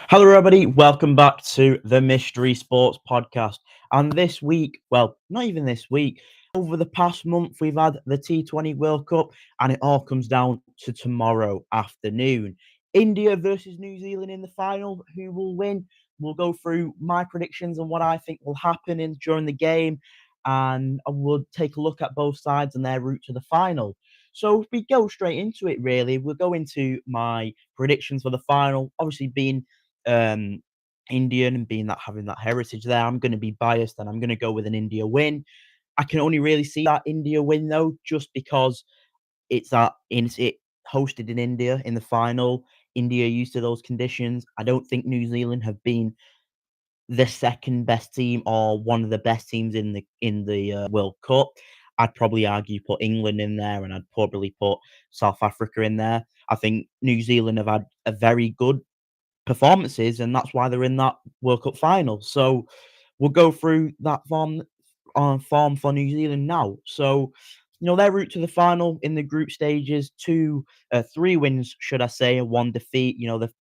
Hello, everybody. Welcome back to the Mystery Sports Podcast. And this week, well, not even this week, over the past month, we've had the T20 World Cup, and it all comes down to tomorrow afternoon. India versus New Zealand in the final. Who will win? We'll go through my predictions and what I think will happen during the game, and we'll take a look at both sides and their route to the final. So if we go straight into it, really, we'll go into my predictions for the final. Obviously, being um, Indian and being that having that heritage there, I'm going to be biased and I'm going to go with an India win. I can only really see that India win though, just because it hosted in India in the final. India used to those conditions. I don't think New Zealand have been the second best team or one of the best teams in the World Cup. I'd probably argue put England in there, and I'd probably put South Africa in there. I think New Zealand have had a very good performances, and that's why they're in that World Cup final. So we'll go through that form for New Zealand now. So, their route to the final in the group stages, three wins, should I say, and one defeat.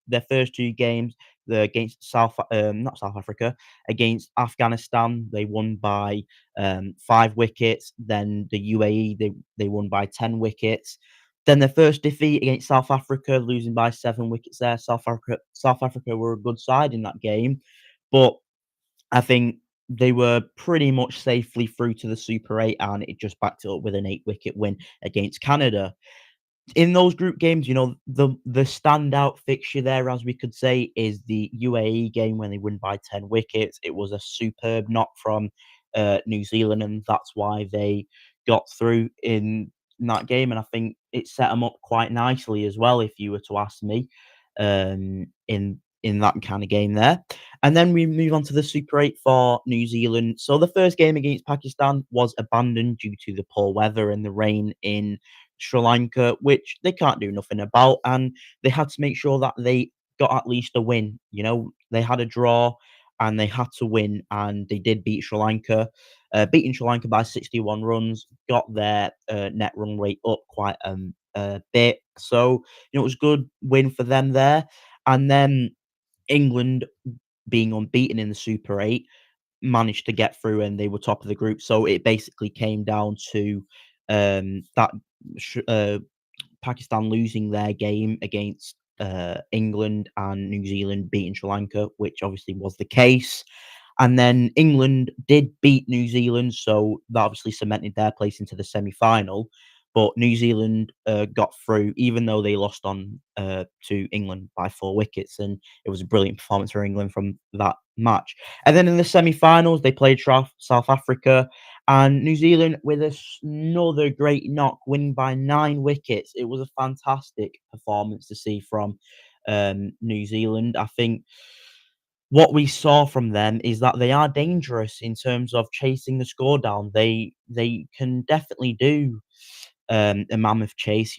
Their first two games, against not South Africa, against Afghanistan, they won by 5 wickets. Then the UAE, they won by 10 wickets. Then their first defeat against South Africa, losing by 7 wickets there. South Africa were a good side in that game, but I think they were pretty much safely through to the Super 8, and it just backed it up with an 8 wicket win against Canada. In those group games, the standout fixture there, as we could say, is the UAE game when they win by 10 wickets. It was a superb knock from New Zealand, and that's why they got through in that game. And I think it set them up quite nicely as well, if you were to ask me, in that kind of game there. And then we move on to the Super 8 for New Zealand. So the first game against Pakistan was abandoned due to the poor weather and the rain in Sri Lanka, which they can't do nothing about, and they had to make sure that they got at least a win. They had a draw and they had to win, and they did beat Sri Lanka, beating Sri Lanka by 61 runs, got their net run rate up quite a bit. So, it was a good win for them there. And then England, being unbeaten in the Super 8, managed to get through and they were top of the group. So it basically came down to that sh Pakistan losing their game against England and New Zealand beating Sri Lanka, which obviously was the case. And then England did beat New Zealand, so that obviously cemented their place into the semi-final. But New Zealand got through, even though they lost on to England by 4 wickets, and it was a brilliant performance for England from that match. And then in the semi-finals, they played South Africa, and New Zealand with another great knock, winning by 9 wickets. It was a fantastic performance to see from New Zealand. I think what we saw from them is that they are dangerous in terms of chasing the score down. They can definitely do a mammoth chase,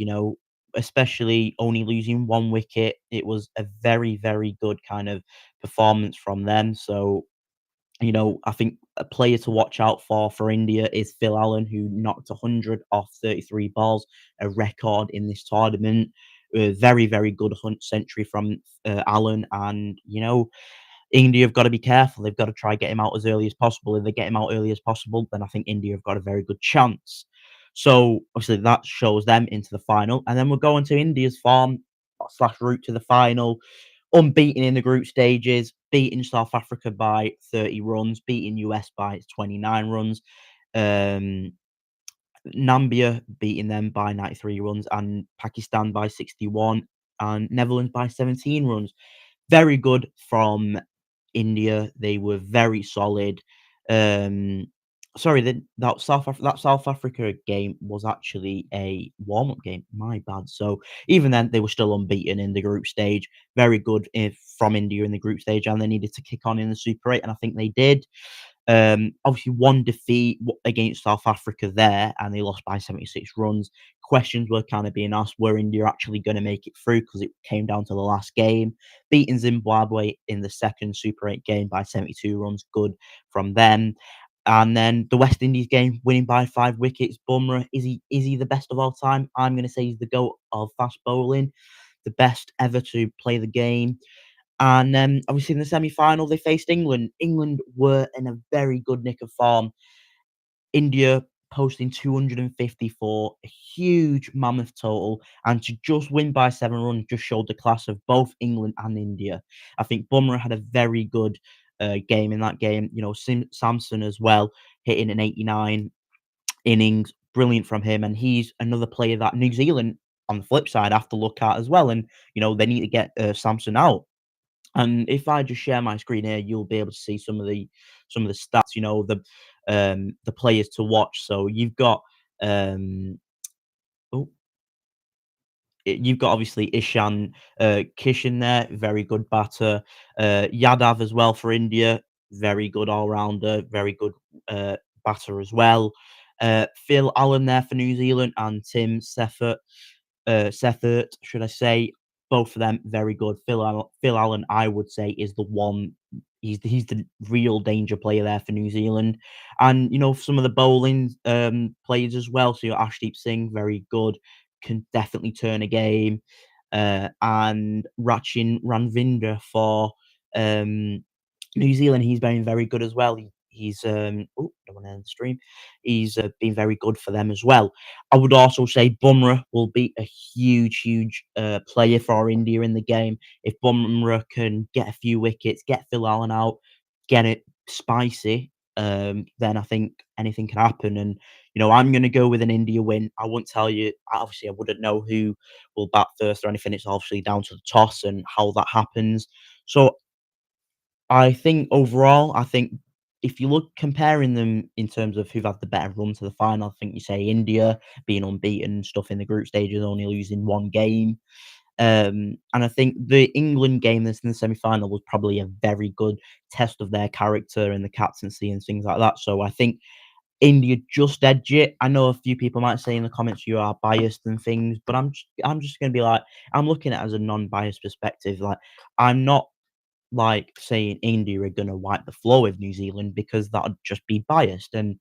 especially only losing 1 wicket. It was a very, very good kind of performance from them. So, I think a player to watch out for India is Phil Allen, who knocked 100 off 33 balls, a record in this tournament. A very, very good hunt century from Allen, and India have got to be careful. They've got to try get him out as early as possible. If they get him out early as possible, then I think India have got a very good chance. So obviously that shows them into the final, and then we'll go into India's form slash route to the final. Unbeaten in the group stages, beating South Africa by 30 runs, beating US by 29 runs. Um, Nambia beating them by 93 runs, and Pakistan by 61, and Netherlands by 17 runs. Very good from India. They were very solid. Um, Sorry, that South Africa game was actually a warm up game. My bad. So even then, they were still unbeaten in the group stage. Very good from India in the group stage, and they needed to kick on in the Super 8, and I think they did. Obviously, one defeat against South Africa there, and they lost by 76 runs. Questions were kind of being asked: were India actually going to make it through? Because it came down to the last game, beating Zimbabwe in the second Super 8 game by 72 runs. Good from them. And then the West Indies game, winning by 5 wickets. Bumrah, is he the best of all time? I'm going to say he's the GOAT of fast bowling, the best ever to play the game. And then, obviously, in the semi-final, they faced England. England were in a very good nick of form. India posting 254, a huge mammoth total, and to just win by 7 runs just showed the class of both England and India. I think Bumrah had a very good game in that game. You know, Samson as well, hitting an 89 innings, brilliant from him, and he's another player that New Zealand, on the flip side, have to look at as well. And you know, they need to get Samson out. And if I just share my screen here, you'll be able to see some of the stats, you know, the players to watch. So um oh, you've got obviously Ishan Kishan there, very good batter. Yadav as well for India, very good all rounder, very good batter as well. Phil Allen there for New Zealand and Tim Sethert, should I say. Both of them very good. Phil Allen, I would say, is the one. He's the real danger player there for New Zealand, and you know some of the bowling players as well. So your Ashdeep Singh, very good, can definitely turn a game, and Rachin Ranvinder for um, New Zealand, he's been very good as well. Oh, don't want to end the stream. He's been very good for them as well. I would also say Bumrah will be a huge player for India in the game. If Bumrah can get a few wickets, get Phil Allen out, get it spicy, then I think anything can happen. And you know, I'm going to go with an India win. I won't tell you. Obviously, I wouldn't know who will bat first or anything. It's obviously down to the toss and how that happens. So I think overall, I think if you look comparing them in terms of who've had the better run to the final, I think you say India being unbeaten, stuff in the group stages, only losing 1 game. And I think the England game that's in the semi-final was probably a very good test of their character and the captaincy and things like that. So I think India just edge it. I know a few people might say in the comments you are biased and things, but I'm just gonna be like, I'm looking at it as a non-biased perspective. Like, I'm not like saying India are going to wipe the floor with New Zealand because that would just be biased. And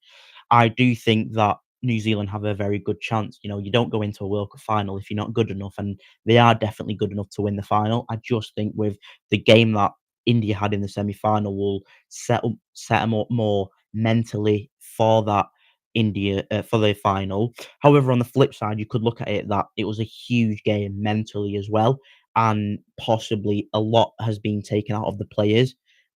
I do think that New Zealand have a very good chance. You know, you don't go into a World Cup final if you're not good enough, and they are definitely good enough to win the final. I just think with the game that India had in the semi final will set them up more mentally for that India for the final. However, on the flip side, you could look at it that it was a huge game mentally as well, and possibly a lot has been taken out of the players,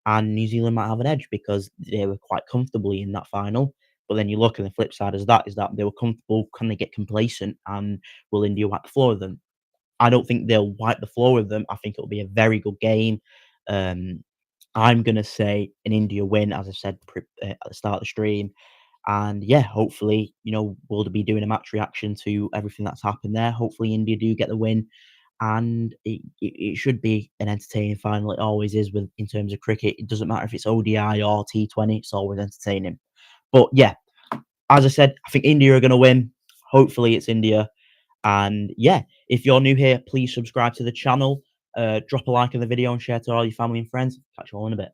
and New Zealand might have an edge because they were quite comfortably in that final. But then you look at the flip side as that is that they were comfortable. Can they get complacent? And will India wipe the floor with them? I don't think they'll wipe the floor with them. I think it'll be a very good game. Um, I'm gonna say an India win, as I said at the start of the stream. And yeah, hopefully, you know, we'll be doing a match reaction to everything that's happened there. Hopefully, India do get the win, and it should be an entertaining final. It always is with in terms of cricket. It doesn't matter if it's ODI or T20. It's always entertaining. But yeah, as I said, I think India are going to win. Hopefully, it's India. And yeah, if you're new here, please subscribe to the channel. Drop a like on the video and share to all your family and friends. Catch you all in a bit.